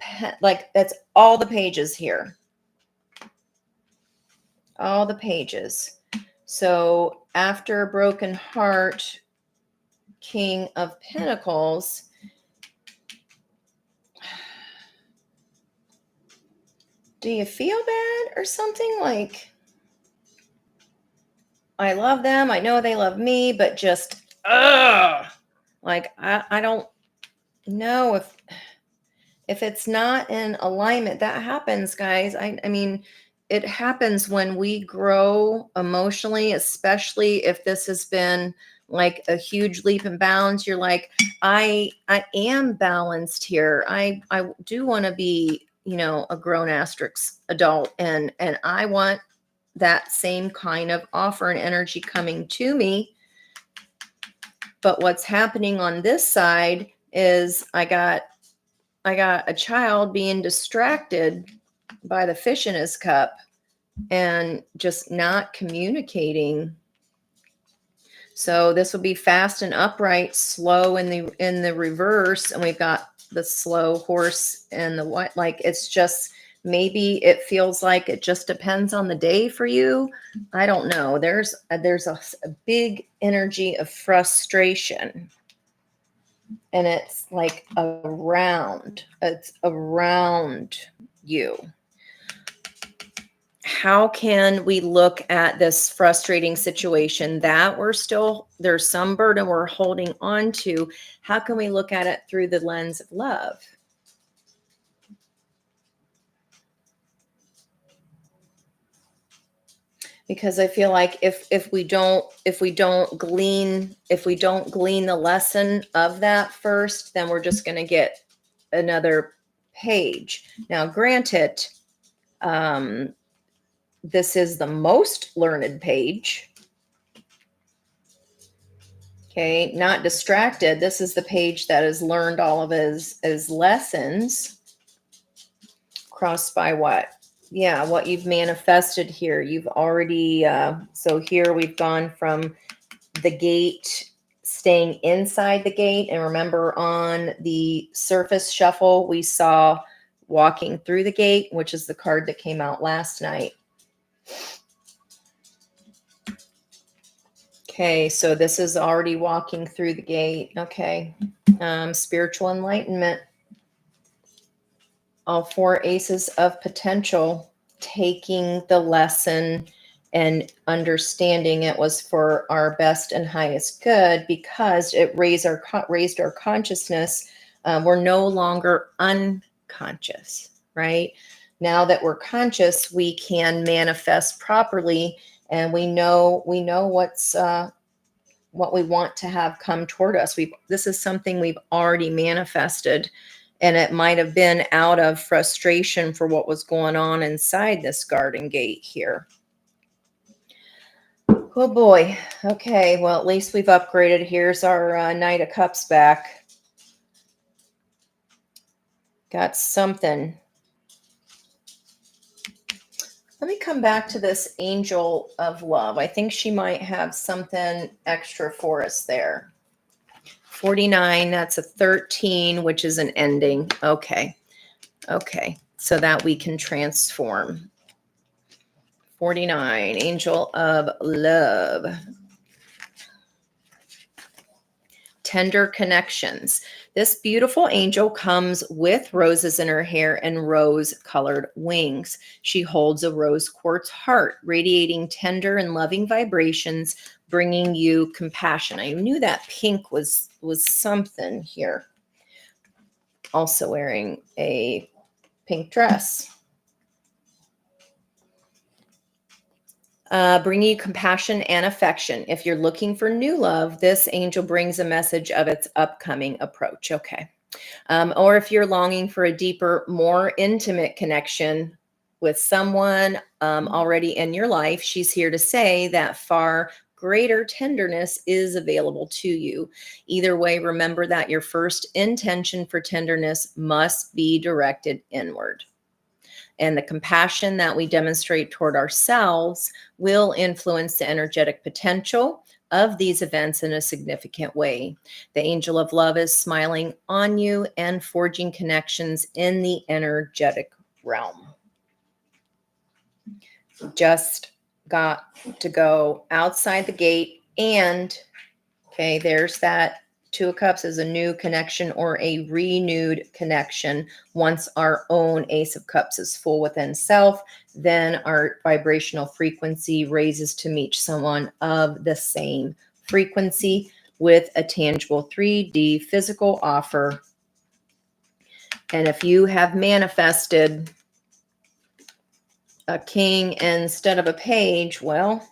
like, that's all the pages here. All the pages. So after broken heart, King of Pentacles. Do you feel bad or something? Like, I love them. I know they love me, but just, like, I don't know if it's not in alignment. That happens, guys. I mean, it happens when we grow emotionally, especially if this has been like a huge leap and bounds. You're like, I am balanced here. I do want to be, you know, a grown asterisk adult, and I want that same kind of offer and energy coming to me. But what's happening on this side is I got a child being distracted by the fish in his cup and just not communicating. So this will be fast and upright, slow in the reverse, and we've got the slow horse and the what. Like, it's just, maybe it feels like it just depends on the day for you. I don't know. There's a big energy of frustration. And it's like it's around you. How can we look at this frustrating situation that there's some burden we're holding on to? How can we look at it through the lens of love? Because I feel like if we don't glean the lesson of that first, then we're just going to get another page. Now, granted, this is the most learned page. Okay, not distracted. This is the page that has learned all of his lessons. Crossed by what? Yeah, what you've manifested here. You've already, so here we've gone from the gate, staying inside the gate. And remember, on the surface shuffle, we saw walking through the gate, which is the card that came out last night. Okay, so this is already walking through the gate. Okay, spiritual enlightenment. All four aces of potential, taking the lesson and understanding it was for our best and highest good, because it raised our consciousness. We're no longer unconscious, right? Now that we're conscious, we can manifest properly, and we know what's what we want to have come toward us. This is something we've already manifested. And it might have been out of frustration for what was going on inside this garden gate here. Oh boy. Okay, well, at least we've upgraded. Here's our Knight of Cups back. Got something. Let me come back to this Angel of Love. I think she might have something extra for us there. 49, that's a 13, which is an ending. Okay. Okay. So that we can transform. 49, Angel of Love. Tender connections. This beautiful angel comes with roses in her hair and rose-colored wings. She holds a rose quartz heart, radiating tender and loving vibrations, bringing you compassion. I knew that pink was something here. Also wearing a pink dress. Bringing you compassion and affection. If you're looking for new love, this angel brings a message of its upcoming approach. Okay. Or if you're longing for a deeper, more intimate connection with someone already in your life, she's here to say that far greater tenderness is available to you. Either way, remember that your first intention for tenderness must be directed inward. And the compassion that we demonstrate toward ourselves will influence the energetic potential of these events in a significant way. The angel of love is smiling on you and forging connections in the energetic realm. Just got to go outside the gate, and okay, there's that Two of Cups is a new connection or a renewed connection. Once our own Ace of Cups is full within self, then our vibrational frequency raises to meet someone of the same frequency with a tangible 3D physical offer. And if you have manifested a king instead of a page, well,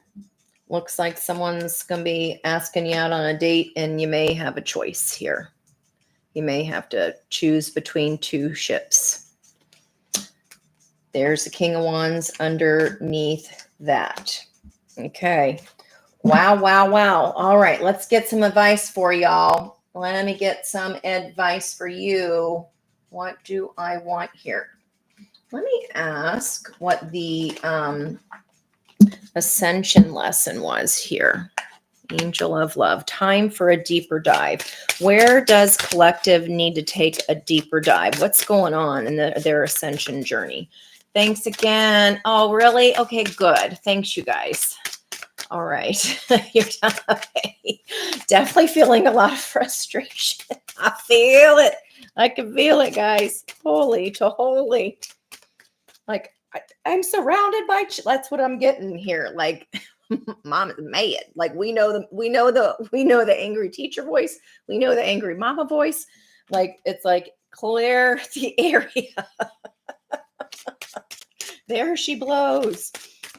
looks like someone's going to be asking you out on a date, and you may have a choice here. You may have to choose between two ships. There's the King of Wands underneath that. Okay. Wow, wow, wow. All right, let's get some advice for y'all. Let me get some advice for you. What do I want here? Let me ask what the ascension lesson was here. Angel of love. Time for a deeper dive. Where does collective need to take a deeper dive? What's going on in their ascension journey? Thanks again. Oh, really? Okay, good. Thanks, you guys. All right. You're done. Okay. Definitely feeling a lot of frustration. I feel it. I can feel it, guys. Holy to holy. Like, I'm surrounded by, that's what I'm getting here. Like, mom is mad. Like, we know the angry teacher voice. We know the angry mama voice. Like, it's like, clear the area. There she blows.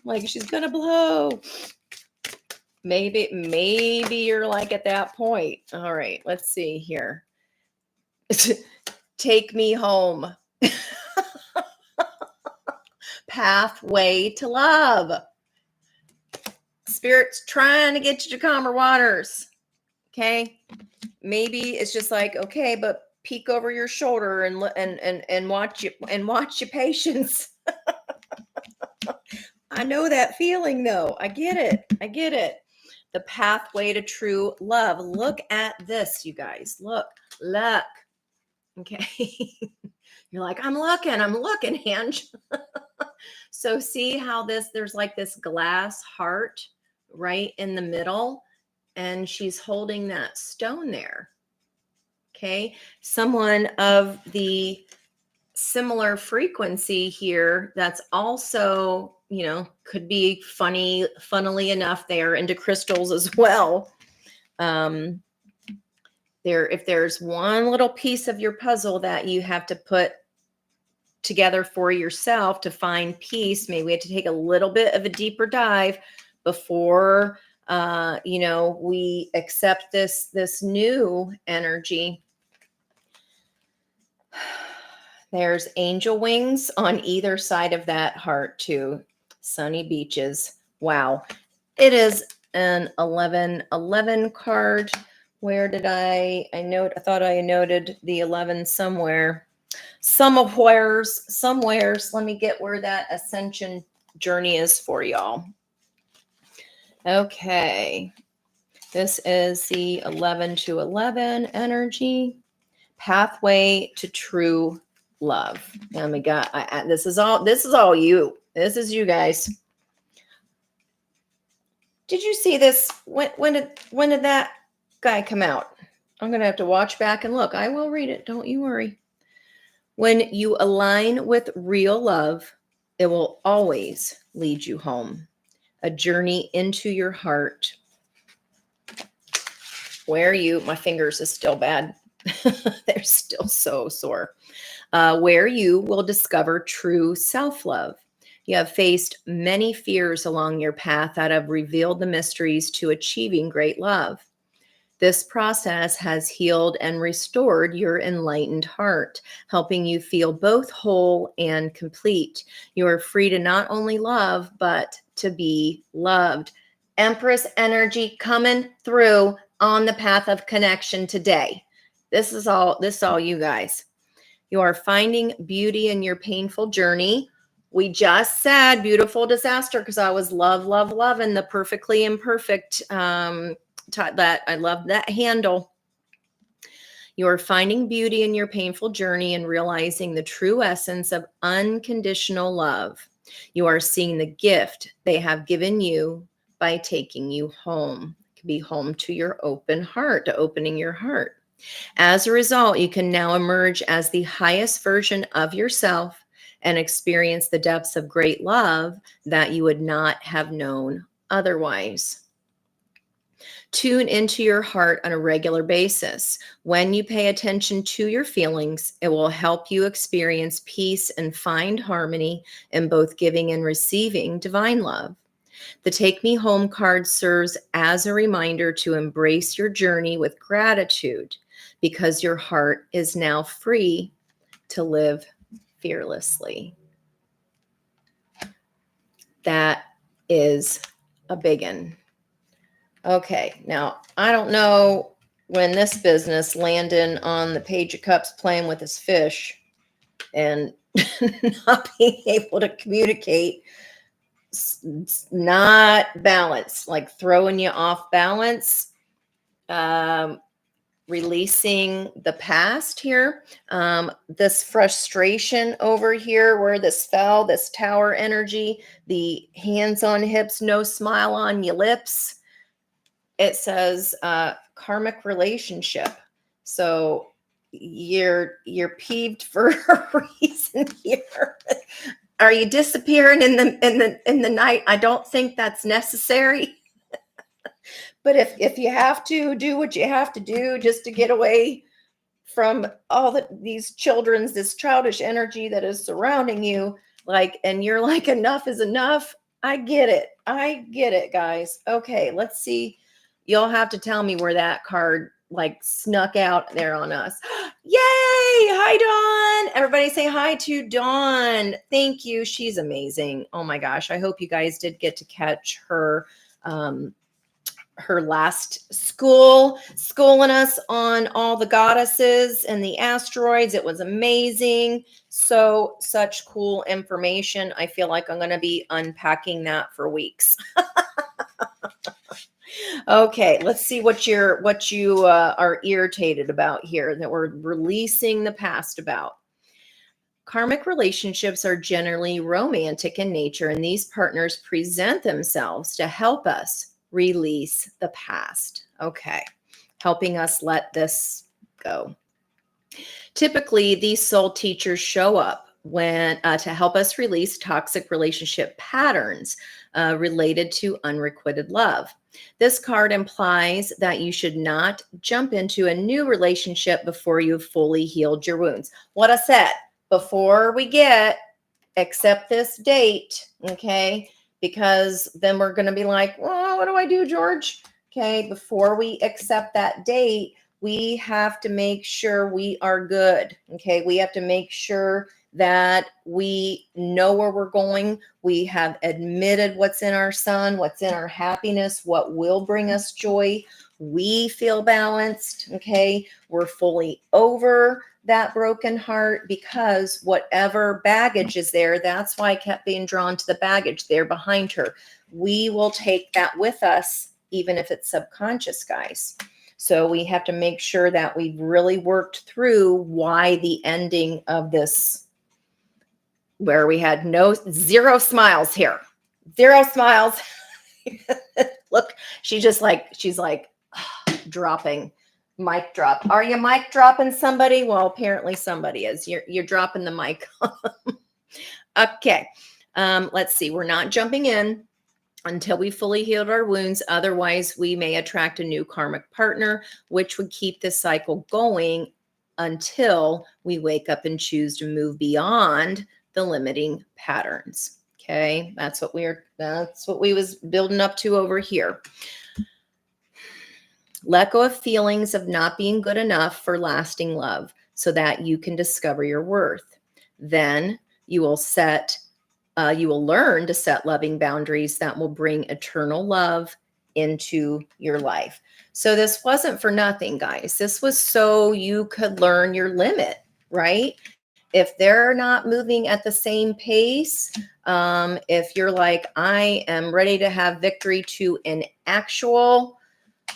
Like, she's going to blow. Maybe you're like at that point. All right, let's see here. Take me home. Pathway to love. Spirit's trying to get you to calmer waters. Okay. Maybe it's just like, okay, but peek over your shoulder and watch your patience. I know that feeling though. I get it. The pathway to true love. Look at this, you guys. Look. Okay. You're like, I'm looking, Ange. So see how there's like this glass heart right in the middle, and she's holding that stone there. Okay. Someone of the similar frequency here that's also, could be funnily enough, they are into crystals as well. If there's one little piece of your puzzle that you have to put together for yourself to find peace, maybe we have to take a little bit of a deeper dive before we accept this new energy. There's angel wings on either side of that heart too. Sunny beaches. Wow. It is an 11 card. Where did I thought I noted the 11 somewhere. Somewheres. Let me get where that ascension journey is for y'all. Okay. This is the 11 to 11 energy. Pathway to true love. Oh my God. This is all you. This is you guys. Did you see this? When did that guy come out? I'm going to have to watch back and look. I will read it. Don't you worry. When you align with real love, it will always lead you home. A journey into your heart. Where you, my fingers is still bad. They're still so sore. Where you will discover true self-love. You have faced many fears along your path that have revealed the mysteries to achieving great love. This process has healed and restored your enlightened heart, helping you feel both whole and complete. You are free to not only love, but to be loved. Empress energy coming through on the path of connection today. This is all you guys. You are finding beauty in your painful journey. We just said beautiful disaster because I was loving the perfectly imperfect that. I love that handle. You are finding beauty in your painful journey and realizing the true essence of unconditional love. You are seeing the gift they have given you by taking you home. It can be home to your open heart, to opening your heart. As a result, you can now emerge as the highest version of yourself and experience the depths of great love that you would not have known otherwise. Tune into your heart on a regular basis. When you pay attention to your feelings, it will help you experience peace and find harmony in both giving and receiving divine love. The Take Me Home card serves as a reminder to embrace your journey with gratitude because your heart is now free to live fearlessly. That is a big one. Okay, now I don't know when this business landed on the Page of Cups playing with his fish and not being able to communicate, not balance, like throwing you off balance, releasing the past here, this frustration over here where this fell, this tower energy, the hands on hips, no smile on your lips. It says karmic relationship. So you're peeved for a reason here. Are you disappearing in the night? I don't think that's necessary. But if you have to do what you have to do just to get away from all these this childish energy that is surrounding you, like, and you're like, enough is enough. I get it, guys. Okay, let's see. You'll have to tell me where that card like snuck out there on us. Yay! Hi, Dawn. Everybody say hi to Dawn. Thank you. She's amazing. Oh my gosh. I hope you guys did get to catch her her last schooling us on all the goddesses and the asteroids. It was amazing. Such cool information. I feel like I'm going to be unpacking that for weeks. Okay, let's see what you are irritated about here, that we're releasing the past about. Karmic relationships are generally romantic in nature, and these partners present themselves to help us release the past. Okay, helping us let this go. Typically, these soul teachers show up when to help us release toxic relationship patterns related to unrequited love. This card implies that you should not jump into a new relationship before you've fully healed your wounds. What I said, before we accept this date, okay? Because then we're going to be like, well, what do I do, George? Okay, before we accept that date, we have to make sure we are good, okay? We have to make sure that we know where we're going. We have admitted what's in our sun, what's in our happiness, what will bring us joy. We feel balanced, okay? We're fully over that broken heart, because whatever baggage is there, that's why I kept being drawn to the baggage there behind her. We will take that with us, even if it's subconscious, guys. So we have to make sure that we've really worked through why the ending of this, where we had zero smiles here. Zero smiles. Look, she's like dropping, mic drop. Are you mic dropping somebody? Well, apparently somebody is. You're dropping the mic. Okay. Let's see. We're not jumping in until we fully healed our wounds. Otherwise, we may attract a new karmic partner, which would keep this cycle going until we wake up and choose to move beyond the limiting patterns. Okay, that's what we was building up to over here. Let go of feelings of not being good enough for lasting love so that you can discover your worth. Then you will learn to set loving boundaries that will bring eternal love into your life. So this wasn't for nothing, guys. This was so you could learn your limit, right? If they're not moving at the same pace, if you're like, I am ready to have victory to an actual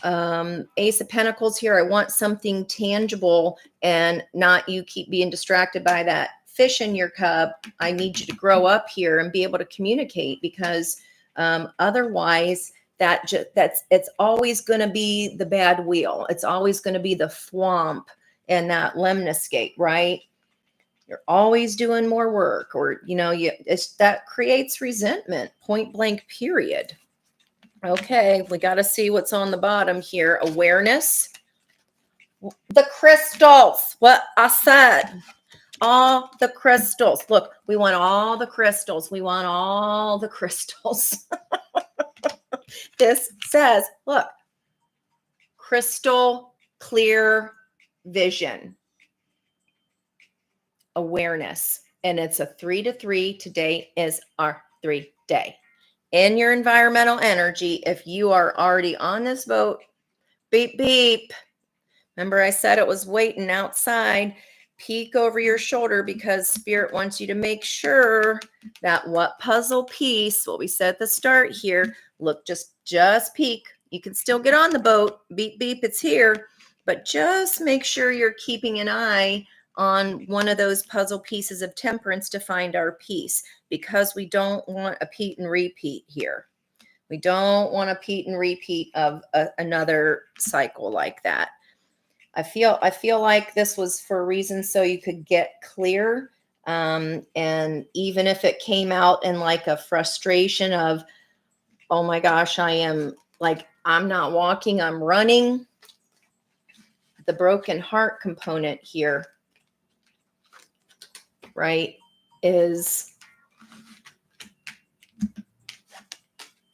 Ace of Pentacles here. I want something tangible and not you keep being distracted by that fish in your cup. I need you to grow up here and be able to communicate, because otherwise it's always going to be the bad wheel. It's always going to be the thwomp and that lemniscate, right? You're always doing more work, or, that creates resentment, point blank, period. Okay, we got to see what's on the bottom here. Awareness. The crystals. What I said. All the crystals. Look, we want all the crystals. We want all the crystals. This says, look, crystal clear vision. Awareness. And it's a 3 to 3. Today is our 3 day. In your environmental energy, if you are already on this boat, beep, beep. Remember I said it was waiting outside. Peek over your shoulder, because Spirit wants you to make sure that what puzzle piece, what we said at the start here, look, just peek. You can still get on the boat. Beep, beep, it's here. But just make sure you're keeping an eye on one of those puzzle pieces of temperance to find our peace, because we don't want a Pete and repeat here. We don't want a Pete and repeat of another cycle like that. I feel like this was for a reason so you could get clear. And even if it came out in like a frustration of, oh my gosh, I'm not walking, I'm running. The broken heart component here, right, is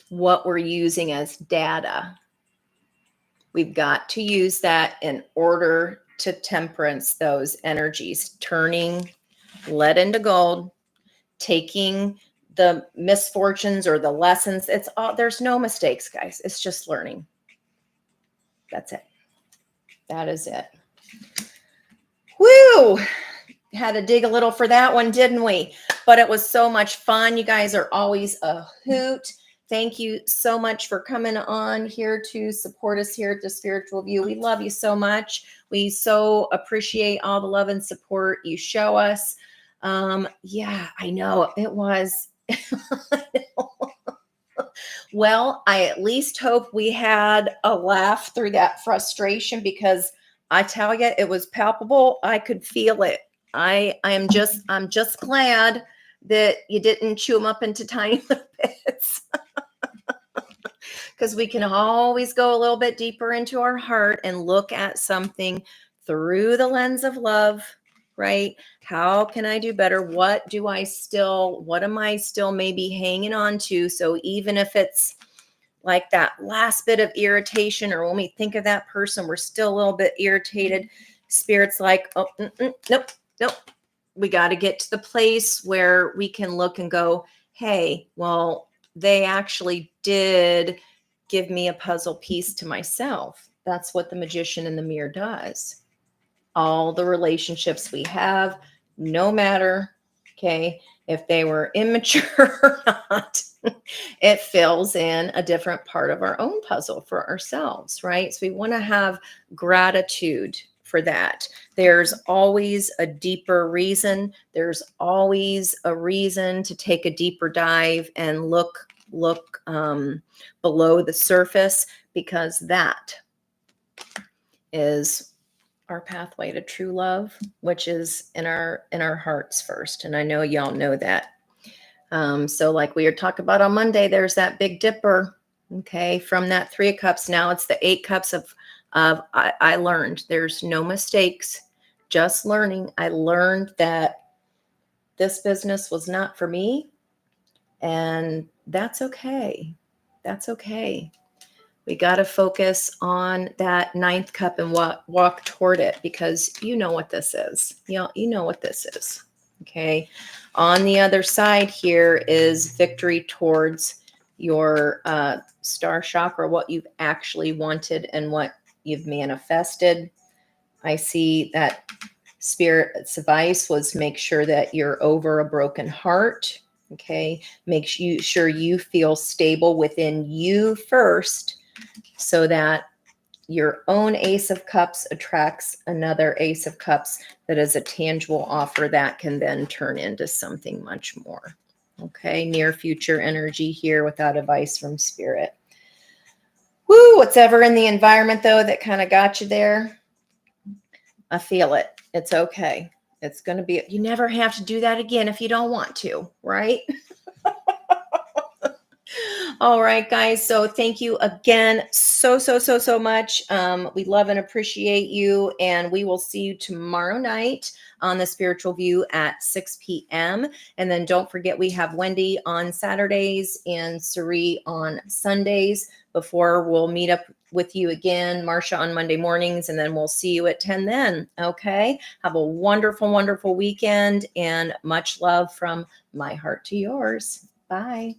what we're using as data. We've got to use that in order to temperance those energies, turning lead into gold, taking the misfortunes or the lessons. It's all, there's no mistakes, guys. It's just learning. That's it. That is it. Woo! Had to dig a little for that one, didn't we? But it was so much fun. You guys are always a hoot. Thank you so much for coming on here to support us here at the Spiritual View. We love you so much. We so appreciate all the love and support you show us. Yeah, I know it was. Well, I at least hope we had a laugh through that frustration, because I tell you, it was palpable. I could feel it. I'm just glad that you didn't chew them up into tiny little bits. Because we can always go a little bit deeper into our heart and look at something through the lens of love, right? How can I do better? What am I still maybe hanging on to? So even if it's like that last bit of irritation, or when we think of that person, we're still a little bit irritated. Spirit's like, oh, nope. We got to get to the place where we can look and go, hey, well, they actually did give me a puzzle piece to myself. That's what the magician in the mirror does. All the relationships we have, no matter, okay, if they were immature or not, it fills in a different part of our own puzzle for ourselves, right? So we want to have gratitude for that. There's always a deeper reason. There's always a reason to take a deeper dive and look below the surface, because that is our pathway to true love, which is in our hearts first. And I know y'all know that. So like we were talking about on Monday, there's that Big Dipper. Okay, from that 3 of Cups, now it's the 8 Cups of I learned there's no mistakes, just learning. I learned that this business was not for me, and that's okay. That's okay. We got to focus on that 9th cup and walk toward it, because you know what this is. You know what this is. Okay. On the other side here is victory towards your star chakra, what you've actually wanted and what you've manifested. I see that Spirit's advice was make sure that you're over a broken heart. Okay. Make sure you feel stable within you first, so that your own Ace of Cups attracts another Ace of Cups that is a tangible offer that can then turn into something much more. Okay, near future energy here without advice from Spirit. Woo, whatever in the environment though that kind of got you there, I feel it. It's okay. It's going to be, you never have to do that again if you don't want to, right? All right, guys. So thank you again so much. We love and appreciate you. And we will see you tomorrow night on the Spiritual View at 6 p.m. And then don't forget, we have Wendy on Saturdays and Sari on Sundays before we'll meet up with you again, Marsha on Monday mornings, and then we'll see you at 10 then. Okay. Have a wonderful weekend and much love from my heart to yours. Bye.